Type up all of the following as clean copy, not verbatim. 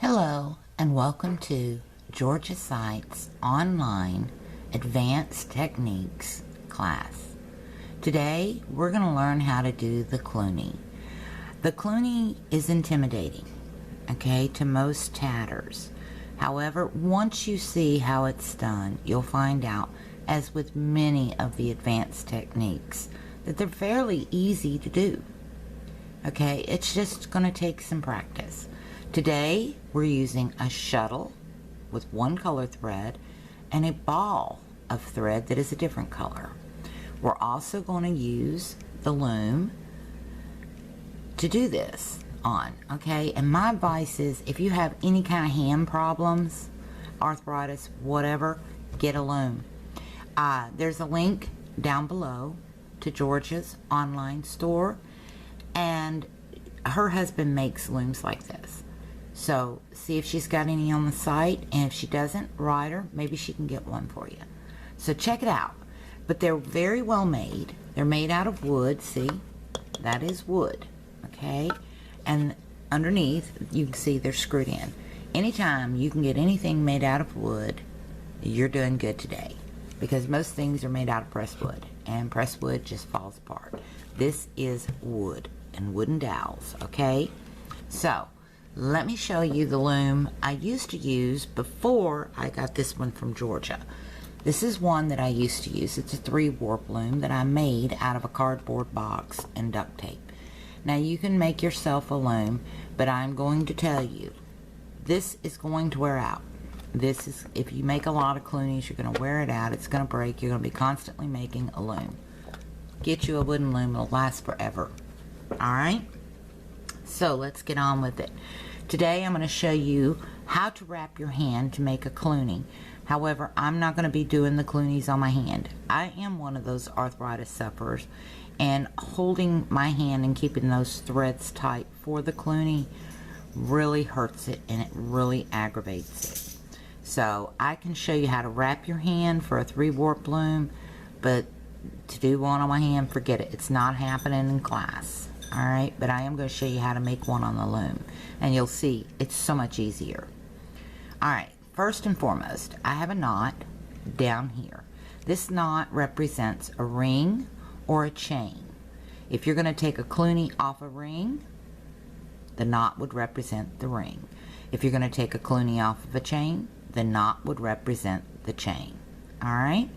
Hello and welcome to Georgia Sight's online Advanced Techniques class. Today we're going to learn how to do the Cluny. The Cluny is intimidating, okay, to most tatters. However, once you see how it's done, you'll find out, as with many of the advanced techniques, that they're fairly easy to do. Okay, it's just going to take some practice. Today we're using a shuttle with one color thread and a ball of thread that is a different color. We're also going to use the loom to do this on, okay? And my advice is, if you have any kind of hand problems, arthritis, whatever, get a loom. There's a link down below to Georgia's online store, and her husband makes looms like this. So see if she's got any on the site, and if she doesn't, write her. Maybe she can get one for you. So check it out. But they're very well made. They're made out of wood. See, that is wood, okay? And underneath, you can see they're screwed in. Anytime you can get anything made out of wood, you're doing good today, because most things are made out of pressed wood, and pressed wood just falls apart. This is wood and wooden dowels, okay? So let me show you the loom I used to use before I got this one from Georgia. This is one that I used to use. It's a 3-warp loom that I made out of a cardboard box and duct tape. Now you can make yourself a loom, but I'm going to tell you, this is going to wear out. This is, if you make a lot of Clunies, you're going to wear it out. It's going to break. You're going to be constantly making a loom. Get you a wooden loom. It'll last forever. Alright? So let's get on with it. Today I'm going to show you how to wrap your hand to make a Cluny. However, I'm not going to be doing the Clunies on my hand. I am one of those arthritis sufferers, and holding my hand and keeping those threads tight for the Cluny really hurts it, and it really aggravates it. So I can show you how to wrap your hand for a 3-warp loom, but to do one on my hand, forget it. It's not happening in class. Alright, but I am going to show you how to make one on the loom, and you'll see it's so much easier. Alright, first and foremost, I have a knot down here. This knot represents a ring or a chain. If you're going to take a Cluny off a ring, the knot would represent the ring. If you're going to take a Cluny off of a chain, the knot would represent the chain. Alright,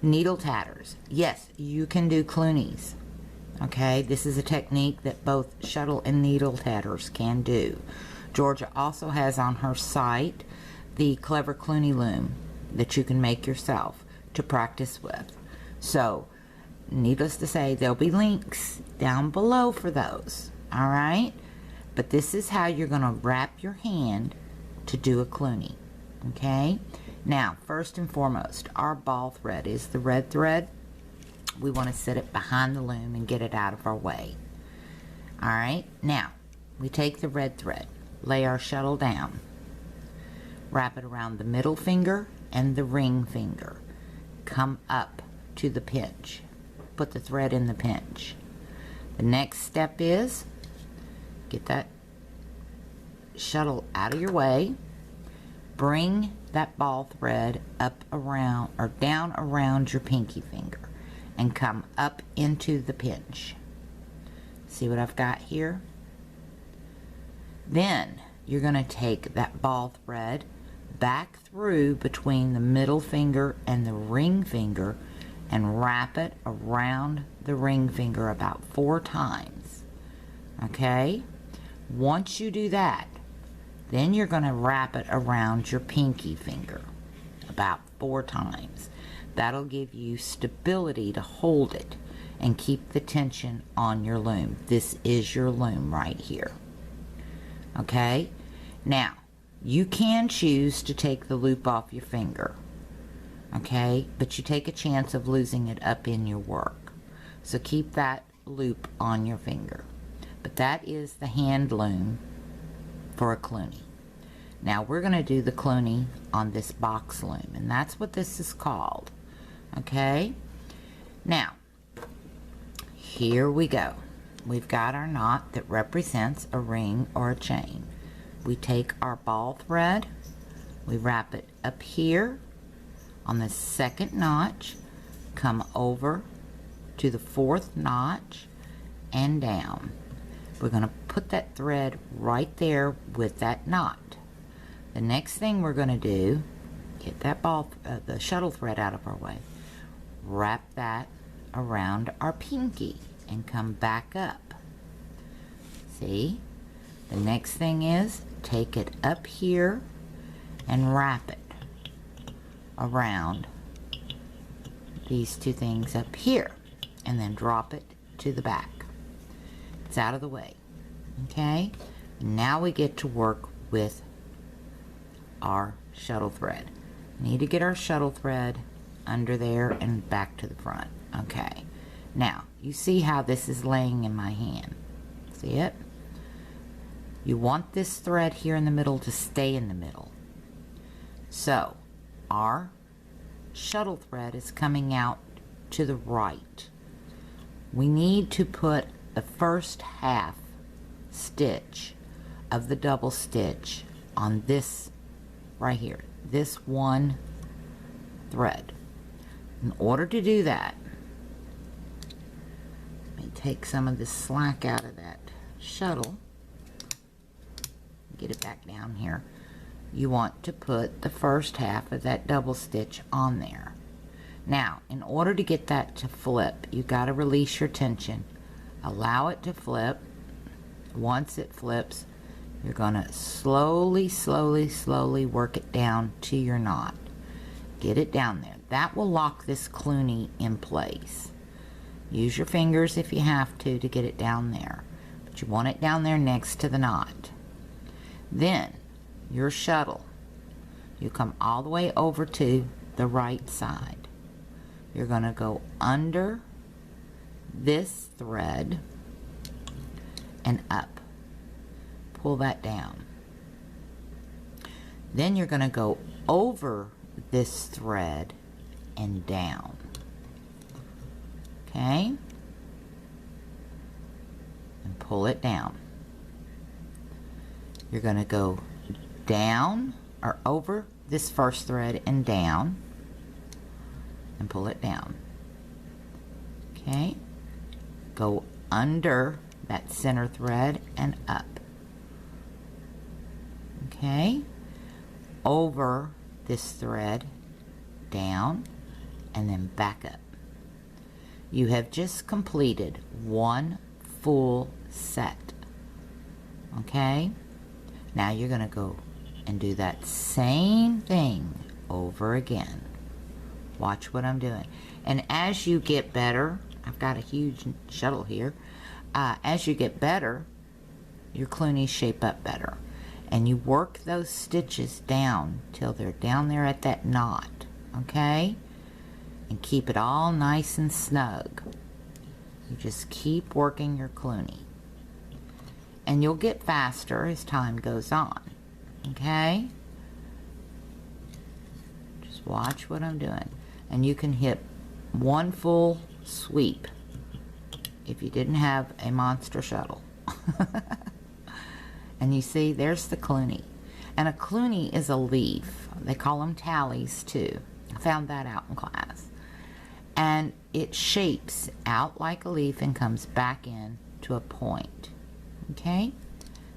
needle tatters. Yes, you can do Clunies. Okay, this is a technique that both shuttle and needle tatters can do. Georgia also has on her site the Clever Cluny loom that you can make yourself to practice with. So, needless to say, there'll be links down below for those. Alright? But this is how you're going to wrap your hand to do a Cluny. Okay? Now, first and foremost, our ball thread is the red thread. We want to set it behind the loom and get it out of our way. Alright, now we take the red thread, lay our shuttle down, wrap it around the middle finger and the ring finger, come up to the pinch, put the thread in the pinch. The next step is get that shuttle out of your way, bring that ball thread up around or down around your pinky finger, and come up into the pinch. See what I've got here? Then you're going to take that ball thread back through between the middle finger and the ring finger and wrap it around the ring finger about 4 times. Okay? Once you do that, then you're going to wrap it around your pinky finger about 4 times. That'll give you stability to hold it and keep the tension on your loom. This is your loom right here. Okay? Now, you can choose to take the loop off your finger. Okay? But you take a chance of losing it up in your work. So keep that loop on your finger. But that is the hand loom for a Cluny. Now we're going to do the Cluny on this box loom, and that's what this is called. Okay, now here we go. We've got our knot that represents a ring or a chain. we take our ball thread, we wrap it up here on the second notch, come over to the fourth notch and down. We're going to put that thread right there with that knot. The next thing we're going to do, get that the shuttle thread out of our way, wrap that around our pinky and come back up. See? The next thing is take it up here and wrap it around these two things up here and then drop it to the back. It's out of the way. Okay? Now we get to work with our shuttle thread. We need to get our shuttle thread under there and back to the front. Okay. Now, you see how this is laying in my hand. See it? You want this thread here in the middle to stay in the middle. So, our shuttle thread is coming out to the right. We need to put the first half stitch of the double stitch on this right here, this one thread. In order to do that, let me take some of the slack out of that shuttle, get it back down here. You want to put the first half of that double stitch on there. Now, in order to get that to flip, you got to release your tension. Allow it to flip. Once it flips, you're going to slowly, slowly, slowly work it down to your knot. Get it down there. That will lock this Cluny in place. Use your fingers if you have to get it down there. But you want it down there next to the knot. Then, your shuttle, you come all the way over to the right side. You're going to go under this thread and up. Pull that down. Then you're going to go over this thread and down. Okay? And pull it down. You're going to go down or over this first thread and down and pull it down. Okay? Go under that center thread and up. Okay? Over this thread, down, and then back up. You have just completed one full set. Okay? Now you're going to go and do that same thing over again. Watch what I'm doing. And as you get better, I've got a huge shuttle here. As you get better, your Clunies shape up better. And you work those stitches down till they're down there at that knot. Okay? And keep it all nice and snug. You just keep working your Cluny. And you'll get faster as time goes on. Okay? Just watch what I'm doing. And you can hit one full sweep if you didn't have a monster shuttle. And you see, there's the Cluny. And a Cluny is a leaf. They call them tallies too. I found that out in class. And it shapes out like a leaf and comes back in to a point. Okay?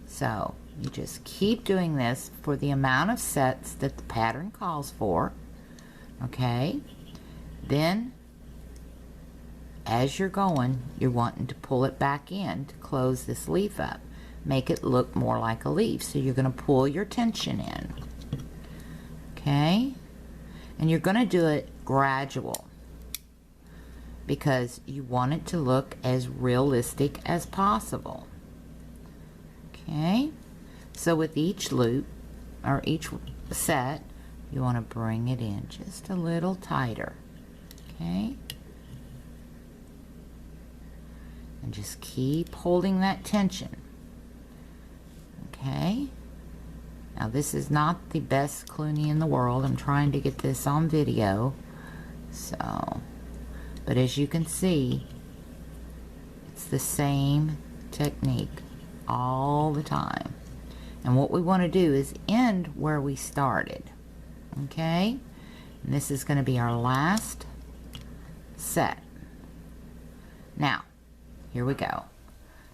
So, you just keep doing this for the amount of sets that the pattern calls for. Okay? Then, as you're going, you're wanting to pull it back in to close this leaf up. Make it look more like a leaf. So you're going to pull your tension in. Okay? And you're going to do it gradual, because you want it to look as realistic as possible. Okay? So with each loop, or each set, you want to bring it in just a little tighter. Okay? And just keep holding that tension. Okay? Now this is not the best Cluny in the world. I'm trying to get this on video. So, but as you can see, it's the same technique all the time. And what we want to do is end where we started. Okay? And this is going to be our last set. Now, here we go.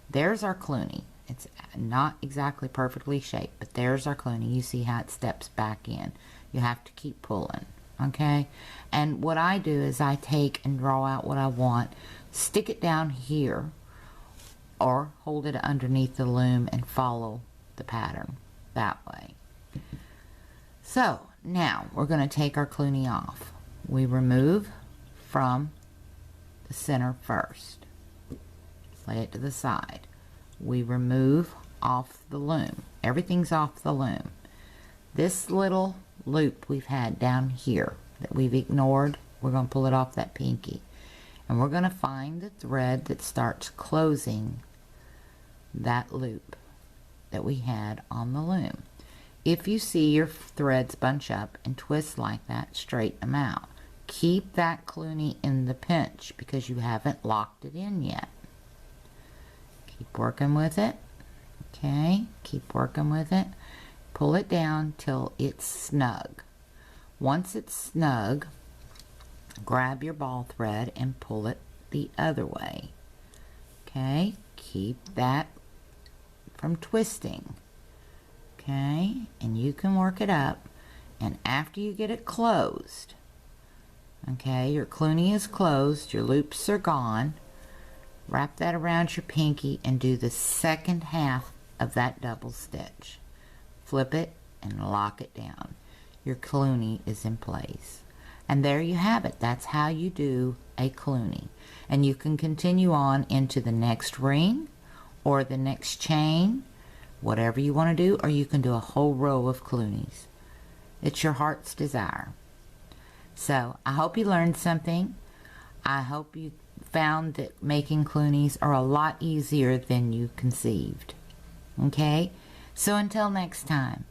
There's our Cluny. It's not exactly perfectly shaped, but there's our Cluny. You see how it steps back in. You have to keep pulling, okay? And what I do is I take and draw out what I want, stick it down here, or hold it underneath the loom and follow the pattern that way. So, now we're going to take our Cluny off. We remove from the center first. Lay it to the side. We remove off the loom. Everything's off the loom. This little loop we've had down here that we've ignored, we're going to pull it off that pinky. And we're going to find the thread that starts closing that loop that we had on the loom. If you see your threads bunch up and twist like that, straighten them out. Keep that Cluny in the pinch because you haven't locked it in yet. Keep working with it. Okay, keep working with it. Pull it down till it's snug. Once it's snug, grab your ball thread and pull it the other way. Okay, keep that from twisting. Okay, and you can work it up, and after you get it closed, okay, your Cluny is closed, your loops are gone, wrap that around your pinky and do the second half of that double stitch. Flip it and lock it down. Your Cluny is in place. And there you have it. That's how you do a Cluny. And you can continue on into the next ring or the next chain, whatever you want to do, or you can do a whole row of Clunies. It's your heart's desire. So I hope you learned something. I hope you found that making Clunies are a lot easier than you conceived. Okay? So until next time,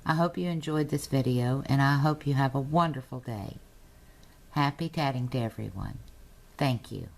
I hope you enjoyed this video, and I hope you have a wonderful day. Happy tatting to everyone. Thank you.